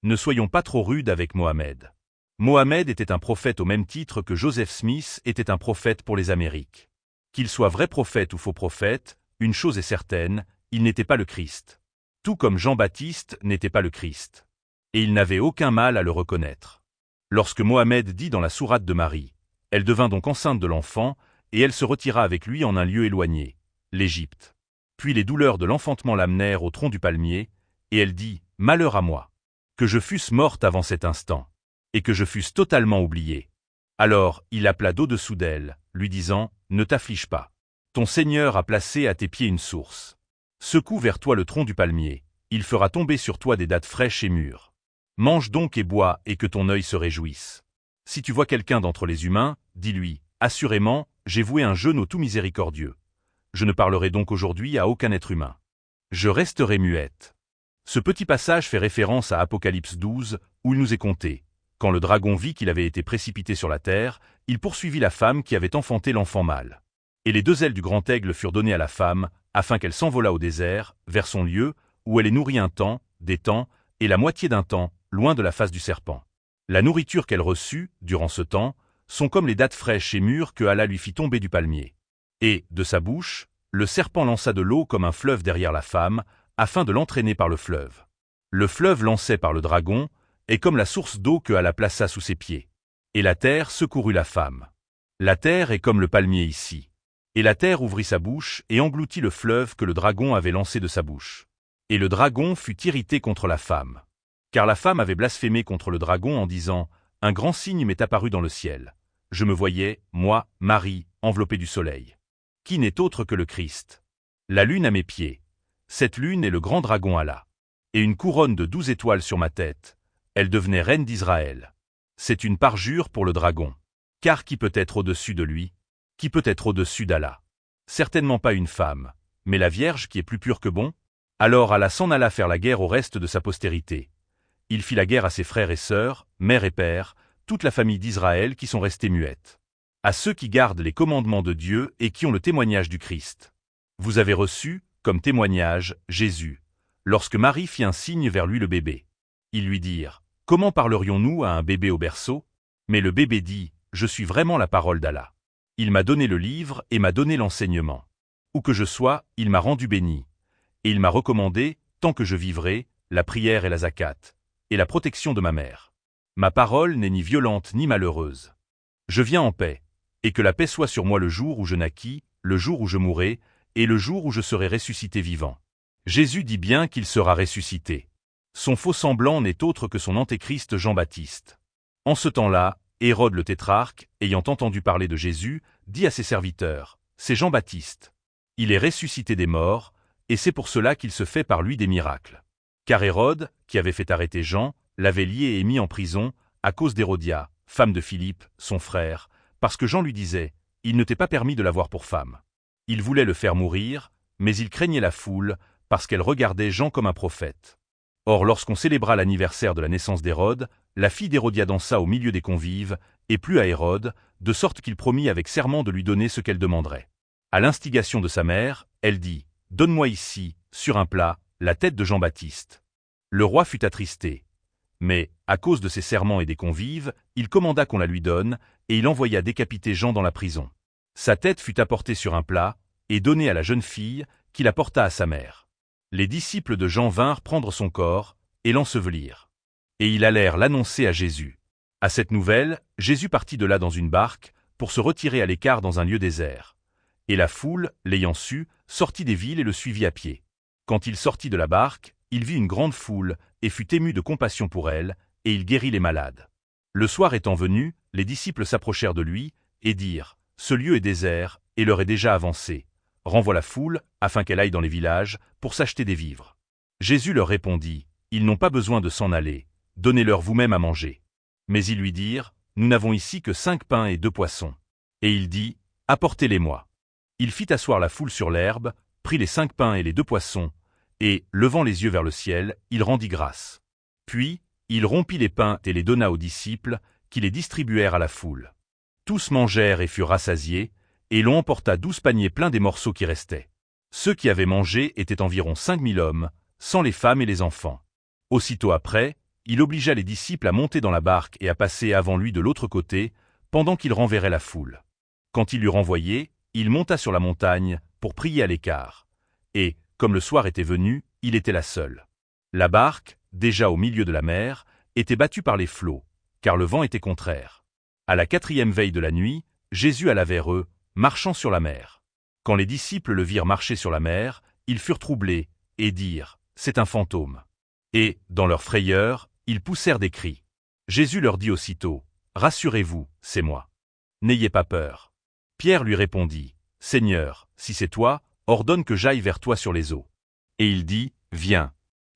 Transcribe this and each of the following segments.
Ne soyons pas trop rudes avec Mohammed. Mohammed était un prophète au même titre que Joseph Smith était un prophète pour les Amériques. Qu'il soit vrai prophète ou faux prophète, une chose est certaine, il n'était pas le Christ. Tout comme Jean-Baptiste n'était pas le Christ. Et il n'avait aucun mal à le reconnaître. Lorsque Mohammed dit dans la sourate de Marie, elle devint donc enceinte de l'enfant, et elle se retira avec lui en un lieu éloigné, l'Égypte. Puis les douleurs de l'enfantement l'amenèrent au tronc du palmier, et elle dit, « Malheur à moi, que je fusse morte avant cet instant, et que je fusse totalement oubliée. » Alors il appela d'au-dessous d'elle, lui disant, « Ne t'afflige pas. Ton Seigneur a placé à tes pieds une source. Secoue vers toi le tronc du palmier, il fera tomber sur toi des dattes fraîches et mûres. Mange donc et bois et que ton œil se réjouisse. Si tu vois quelqu'un d'entre les humains, dis-lui, assurément, j'ai voué un jeûne au tout miséricordieux. Je ne parlerai donc aujourd'hui à aucun être humain. Je resterai muette. » Ce petit passage fait référence à Apocalypse 12, où il nous est conté. Quand le dragon vit qu'il avait été précipité sur la terre, il poursuivit la femme qui avait enfanté l'enfant mâle. Et les 2 ailes du grand aigle furent données à la femme, afin qu'elle s'envolât au désert, vers son lieu, où elle est nourrie un temps, des temps, et la moitié d'un temps, loin de la face du serpent. La nourriture qu'elle reçut, durant ce temps, sont comme les dattes fraîches et mûres que Allah lui fit tomber du palmier. Et, de sa bouche, le serpent lança de l'eau comme un fleuve derrière la femme, afin de l'entraîner par le fleuve. Le fleuve lancé par le dragon est comme la source d'eau que Allah plaça sous ses pieds. Et la terre secourut la femme. La terre est comme le palmier ici. Et la terre ouvrit sa bouche et engloutit le fleuve que le dragon avait lancé de sa bouche. Et le dragon fut irrité contre la femme. Car la femme avait blasphémé contre le dragon en disant, « Un grand signe m'est apparu dans le ciel. Je me voyais, moi, Marie, enveloppée du soleil. Qui n'est autre que le Christ. La lune à mes pieds. Cette lune est le grand dragon Allah. Et une couronne de 12 étoiles sur ma tête. Elle devenait reine d'Israël. C'est une parjure pour le dragon. Car qui peut être au-dessus de lui? Qui peut être au-dessus d'Allah? Certainement pas une femme, mais la Vierge qui est plus pure que bon? » Alors Allah s'en alla faire la guerre au reste de sa postérité. Il fit la guerre à ses frères et sœurs, mère et père, toute la famille d'Israël qui sont restés muettes. À ceux qui gardent les commandements de Dieu et qui ont le témoignage du Christ. Vous avez reçu, comme témoignage, Jésus, lorsque Marie fit un signe vers lui le bébé. Ils lui dirent, « Comment parlerions-nous à un bébé au berceau ?» Mais le bébé dit, « Je suis vraiment la parole d'Allah. Il m'a donné le livre et m'a donné l'enseignement. Où que je sois, il m'a rendu béni. Et il m'a recommandé, tant que je vivrai, la prière et la zakat, et la protection de ma mère. Ma parole n'est ni violente ni malheureuse. Je viens en paix, et que la paix soit sur moi le jour où je naquis, le jour où je mourrai, et le jour où je serai ressuscité vivant. » Jésus dit bien qu'il sera ressuscité. Son faux semblant n'est autre que son antéchrist Jean-Baptiste. En ce temps-là, Hérode le tétrarque, ayant entendu parler de Jésus, dit à ses serviteurs, « C'est Jean-Baptiste. Il est ressuscité des morts, et c'est pour cela qu'il se fait par lui des miracles. » Car Hérode, qui avait fait arrêter Jean, l'avait lié et mis en prison, à cause d'Hérodia, femme de Philippe, son frère, parce que Jean lui disait, « Il ne t'est pas permis de l'avoir pour femme. » Il voulait le faire mourir, mais il craignait la foule, parce qu'elle regardait Jean comme un prophète. Or lorsqu'on célébra l'anniversaire de la naissance d'Hérode, la fille d'Hérodia dansa au milieu des convives, et plut à Hérode, de sorte qu'il promit avec serment de lui donner ce qu'elle demanderait. À l'instigation de sa mère, elle dit, « Donne-moi ici, sur un plat, la tête de Jean-Baptiste. » Le roi fut attristé. Mais, à cause de ses serments et des convives, il commanda qu'on la lui donne, et il envoya décapiter Jean dans la prison. Sa tête fut apportée sur un plat, et donnée à la jeune fille, qui la porta à sa mère. Les disciples de Jean vinrent prendre son corps, et l'ensevelirent. Et ils allèrent l'annoncer à Jésus. À cette nouvelle, Jésus partit de là dans une barque, pour se retirer à l'écart dans un lieu désert. Et la foule, l'ayant su, sortit des villes et le suivit à pied. Quand il sortit de la barque, il vit une grande foule, et fut ému de compassion pour elle, et il guérit les malades. Le soir étant venu, les disciples s'approchèrent de lui, et dirent, « Ce lieu est désert, et l'heure est déjà avancée. Renvoie la foule, afin qu'elle aille dans les villages, pour s'acheter des vivres. » Jésus leur répondit, « Ils n'ont pas besoin de s'en aller, donnez-leur vous-même à manger. » Mais ils lui dirent, « Nous n'avons ici que 5 pains et 2 poissons. » Et il dit, « Apportez-les-moi. » Il fit asseoir la foule sur l'herbe, prit les 5 pains et les 2 poissons, et, levant les yeux vers le ciel, il rendit grâce. Puis, il rompit les pains et les donna aux disciples, qui les distribuèrent à la foule. Tous mangèrent et furent rassasiés, et l'on emporta 12 paniers pleins des morceaux qui restaient. Ceux qui avaient mangé étaient environ 5000 hommes, sans les femmes et les enfants. Aussitôt après, il obligea les disciples à monter dans la barque et à passer avant lui de l'autre côté, pendant qu'il renverrait la foule. Quand il l'eut renvoyé, il monta sur la montagne pour prier à l'écart. Et, comme le soir était venu, il était là seul. La barque, déjà au milieu de la mer, était battue par les flots, car le vent était contraire. À la 4e veille de la nuit, Jésus alla vers eux, marchant sur la mer. Quand les disciples le virent marcher sur la mer, ils furent troublés, et dirent « C'est un fantôme ». Et, dans leur frayeur, ils poussèrent des cris. Jésus leur dit aussitôt « Rassurez-vous, c'est moi. N'ayez pas peur ». Pierre lui répondit « Seigneur, si c'est toi, ordonne que j'aille vers toi sur les eaux. » Et il dit « Viens ».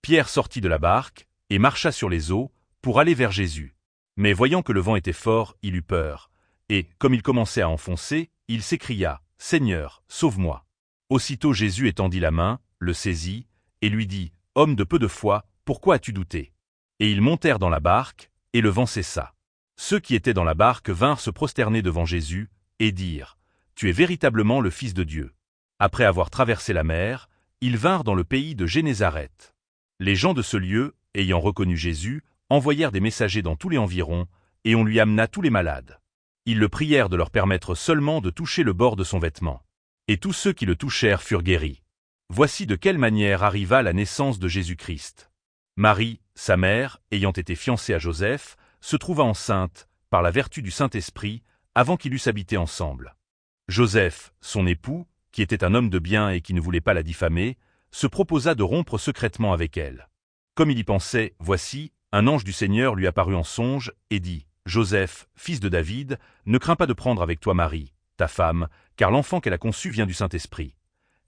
Pierre sortit de la barque, et marcha sur les eaux, pour aller vers Jésus. Mais voyant que le vent était fort, il eut peur, et, comme il commençait à enfoncer, il s'écria « Seigneur, sauve-moi ». Aussitôt Jésus étendit la main, le saisit, et lui dit « Homme de peu de foi, pourquoi as-tu douté ?» Et ils montèrent dans la barque, et le vent cessa. Ceux qui étaient dans la barque vinrent se prosterner devant Jésus, et dirent « Tu es véritablement le Fils de Dieu ». Après avoir traversé la mer, ils vinrent dans le pays de Génézareth. Les gens de ce lieu, ayant reconnu Jésus, envoyèrent des messagers dans tous les environs, et on lui amena tous les malades. Ils le prièrent de leur permettre seulement de toucher le bord de son vêtement. Et tous ceux qui le touchèrent furent guéris. Voici de quelle manière arriva la naissance de Jésus-Christ. Marie, sa mère, ayant été fiancée à Joseph, se trouva enceinte, par la vertu du Saint-Esprit, avant qu'ils eussent habité ensemble. Joseph, son époux, qui était un homme de bien et qui ne voulait pas la diffamer, se proposa de rompre secrètement avec elle. Comme il y pensait, voici, un ange du Seigneur lui apparut en songe et dit « Joseph, fils de David, ne crains pas de prendre avec toi Marie, ta femme, car l'enfant qu'elle a conçu vient du Saint-Esprit.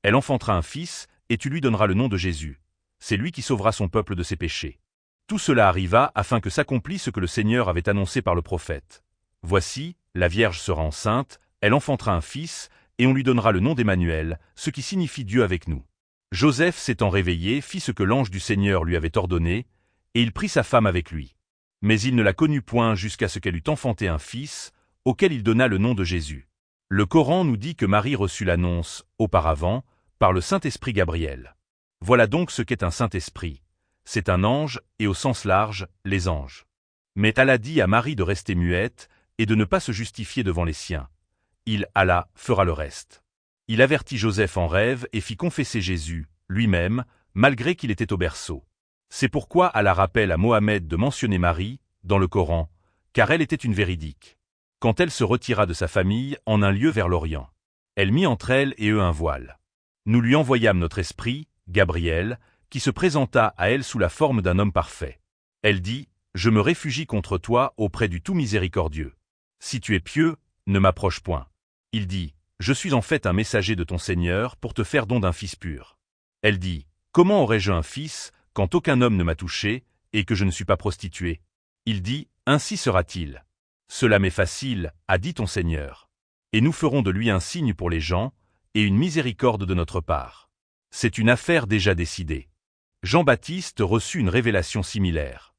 Elle enfantera un fils, et tu lui donneras le nom de Jésus. C'est lui qui sauvera son peuple de ses péchés. » Tout cela arriva afin que s'accomplisse ce que le Seigneur avait annoncé par le prophète. « Voici, la Vierge sera enceinte, elle enfantera un fils, et on lui donnera le nom d'Emmanuel, ce qui signifie Dieu avec nous. » Joseph s'étant réveillé fit ce que l'ange du Seigneur lui avait ordonné, et il prit sa femme avec lui. Mais il ne la connut point jusqu'à ce qu'elle eût enfanté un fils, auquel il donna le nom de Jésus. Le Coran nous dit que Marie reçut l'annonce, auparavant, par le Saint-Esprit Gabriel. Voilà donc ce qu'est un Saint-Esprit. C'est un ange, et au sens large, les anges. Mais Allah dit à Marie de rester muette, et de ne pas se justifier devant les siens. Allah, fera le reste. Il avertit Joseph en rêve et fit confesser Jésus, lui-même, malgré qu'il était au berceau. C'est pourquoi Allah rappelle à Mohammed de mentionner Marie, dans le Coran, car elle était une véridique. Quand elle se retira de sa famille en un lieu vers l'Orient, elle mit entre elle et eux un voile. Nous lui envoyâmes notre esprit, Gabriel, qui se présenta à elle sous la forme d'un homme parfait. Elle dit, « Je me réfugie contre toi auprès du tout miséricordieux. Si tu es pieux, ne m'approche point. » Il dit, « Je suis en fait un messager de ton Seigneur pour te faire don d'un fils pur. » Elle dit, « Comment aurais-je un fils quand aucun homme ne m'a touché et que je ne suis pas prostituée ?» Il dit, « Ainsi sera-t-il. Cela m'est facile, a dit ton Seigneur. Et nous ferons de lui un signe pour les gens et une miséricorde de notre part. » C'est une affaire déjà décidée. Jean-Baptiste reçut une révélation similaire.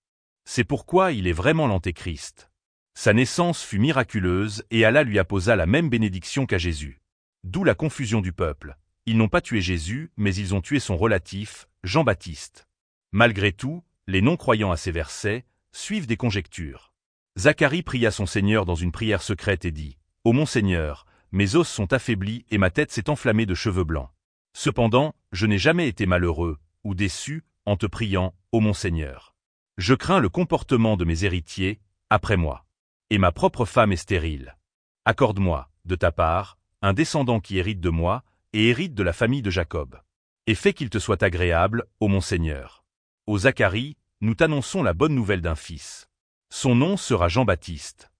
C'est pourquoi il est vraiment l'Antéchrist. Sa naissance fut miraculeuse et Allah lui apposa la même bénédiction qu'à Jésus. D'où la confusion du peuple. Ils n'ont pas tué Jésus, mais ils ont tué son relatif, Jean-Baptiste. Malgré tout, les non-croyants à ces versets suivent des conjectures. Zacharie pria son Seigneur dans une prière secrète et dit « Ô mon Seigneur, mes os sont affaiblis et ma tête s'est enflammée de cheveux blancs. Cependant, je n'ai jamais été malheureux ou déçu en te priant, ô mon Seigneur. Je crains le comportement de mes héritiers, après moi. Et ma propre femme est stérile. Accorde-moi, de ta part, un descendant qui hérite de moi et hérite de la famille de Jacob. Et fais qu'il te soit agréable, ô mon Seigneur. Ô Zacharie, nous t'annonçons la bonne nouvelle d'un fils. Son nom sera Jean-Baptiste.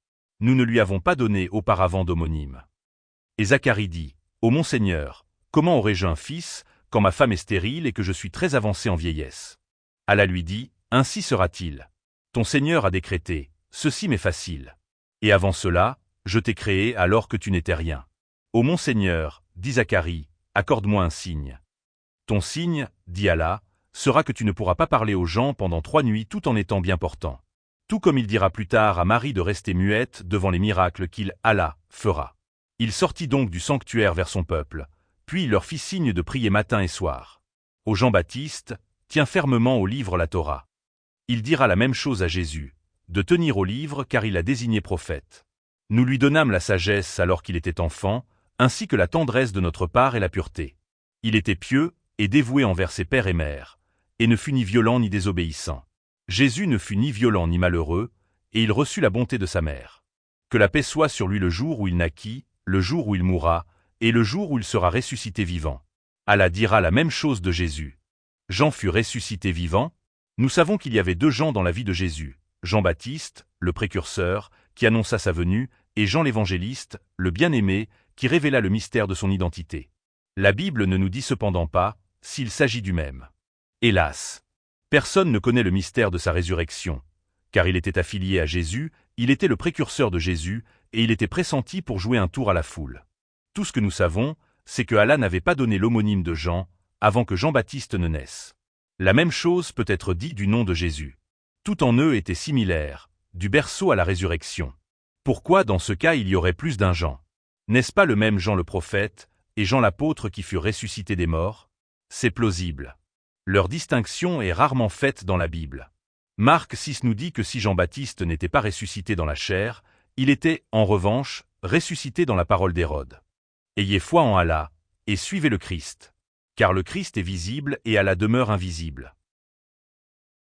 Nous ne lui avons pas donné auparavant d'homonyme. » Et Zacharie dit, « Ô mon Seigneur, comment aurais-je un fils quand ma femme est stérile et que je suis très avancé en vieillesse ?» Allah lui dit, « Ainsi sera-t-il. Ton Seigneur a décrété, ceci m'est facile. Et avant cela, je t'ai créé alors que tu n'étais rien. Ô mon Seigneur, dit Zacharie, accorde-moi un signe. Ton signe, dit Allah, sera que tu ne pourras pas parler aux gens pendant 3 nuits tout en étant bien portant. Tout comme il dira plus tard à Marie de rester muette devant les miracles qu'il, Allah, fera. Il sortit donc du sanctuaire vers son peuple, puis il leur fit signe de prier matin et soir. Ô Jean-Baptiste, tiens fermement au livre la Torah. Il dira la même chose à Jésus, de tenir au livre car il l'a désigné prophète. Nous lui donnâmes la sagesse alors qu'il était enfant, ainsi que la tendresse de notre part et la pureté. Il était pieux et dévoué envers ses pères et mères, et ne fut ni violent ni désobéissant. Jésus ne fut ni violent ni malheureux, et il reçut la bonté de sa mère. Que la paix soit sur lui le jour où il naquit, le jour où il mourra, et le jour où il sera ressuscité vivant. Allah dira la même chose de Jésus. Jean fut ressuscité vivant. Nous savons qu'il y avait 2 Jean dans la vie de Jésus, Jean-Baptiste, le précurseur, qui annonça sa venue, et Jean l'évangéliste, le bien-aimé, qui révéla le mystère de son identité. La Bible ne nous dit cependant pas s'il s'agit du même. Hélas, personne ne connaît le mystère de sa résurrection, car il était affilié à Jésus, il était le précurseur de Jésus, et il était pressenti pour jouer un tour à la foule. Tout ce que nous savons, c'est que Allah n'avait pas donné l'homonyme de Jean, avant que Jean-Baptiste ne naisse. La même chose peut être dit du nom de Jésus. Tout en eux était similaire, du berceau à la résurrection. Pourquoi dans ce cas il y aurait plus d'un Jean? N'est-ce pas le même Jean le prophète, et Jean l'apôtre qui furent ressuscités des morts? C'est plausible. Leur distinction est rarement faite dans la Bible. Marc 6 nous dit que si Jean-Baptiste n'était pas ressuscité dans la chair, il était, en revanche, ressuscité dans la parole d'Hérode. Ayez foi en Allah, et suivez le Christ. Car le Christ est visible et Allah demeure invisible.